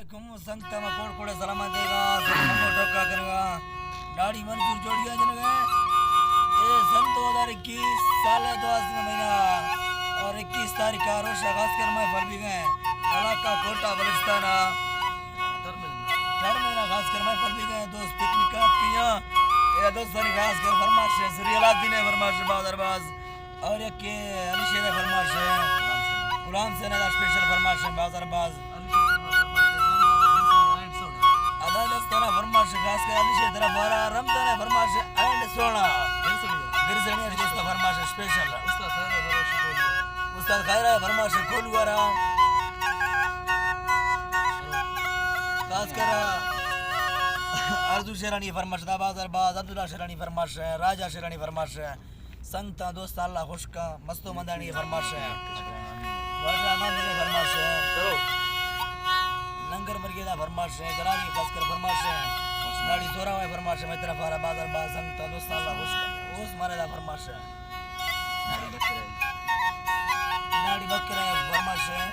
कुम संगता में कोड़ कोड़े सलामा देगा सलामा टोका करेगा दाढ़ी मंजूर जोड़ गया जनगा ये सन 2021 साल 20 महीना और 21 तारीख का रोज आगाज कर मैं फल भी गए इलाका कोटा बलुचिस्तान हर महीना खास कर मैं फल भी गए दोस्त पिकनिक किया ये दोस्त सारी खास कर फरमाइश है रियालात दिन है फरमाइश बादरबाज और एक के अलीशेर फरमाइश है गुलाम से ना स्पेशल फरमाइश है बादरबाज दस्ताना फरमाइश खास कर अलीशेर तरफ वाला रमजान फरमाइश एंड सोना गिरजनी दोस्त फरमाइश स्पेशल उस्ताद खैर है फरमाइश खोल वाला खास कर अर्जु शेरानी फरमाइश बादरबाज अब्दुल्ला शेरानी फरमाइश है राजा शेरानी फरमाइश है संगता दोस्त अल्लाह खुश का मस्तो मंदानी फरमाइश है वर्षा मंदिर फरमाइश है लंगर मरगेदा फरमाइश है जलाली खासकर फरमाइश है नाड़ी सोरा है फरमाइश है मेरा फारा बादल बा संगता दोस्त अल्लाह खुश उस मारेदा फरमाइश है नाड़ी बकरा है फरमाइश है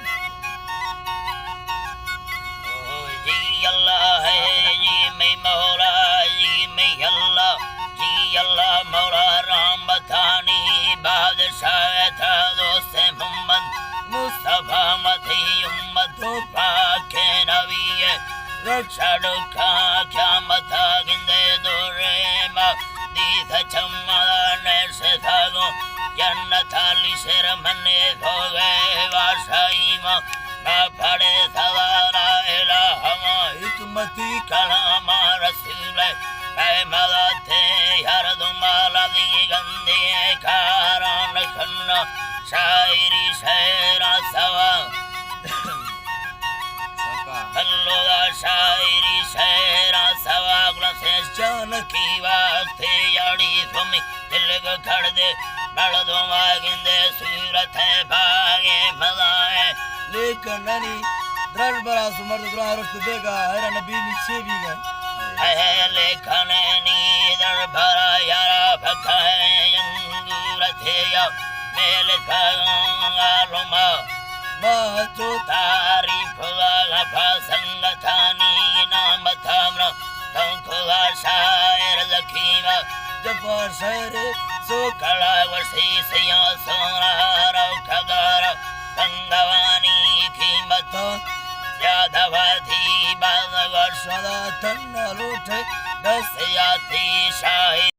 ओ जी अल्लाह है जी मैं मौला जी मैं अल्लाह जी अल्लाह मौला राम बतानी बादशाह था दोस्त मोहम्मद मुस्तफा मधी उम्मत पाक नबी रक्षा दुखा क्या मथा गिंदे दोरे मा दीथ चम्माने से थागो जन्नत अली शेर मन्ने हो गए वाशाई मा ना पड़े सवारा इलाहा हिकमती कलामा रसूल मैं मलाते हर दुमाला दी गंदे कारान खन्ना शायरी शेरा सवा अल्लाह शायरी शेरा सवा गुलाम से चाल की बात याड़ी तुम दिल को खड़ दे बड़ दो मागिंदे सूरत है भागे फलाए लेकिन ननी द्रज बरा सुमर दुरा रस्त देगा हर नबी नीचे भी गए है लेकिन नी दर भरा यारा भका है अंगूर थे या मेले भागालुमा माचो तारीफ वाला संगठानी नाम थामरा तंखुला शायर जकीमा जफा शहर सो कला वसी सिया सोना रो खगारा संगवानी कीमत ज्यादा वाधी बाज वर्ष सदा तन्ना लूटे दस याती शाही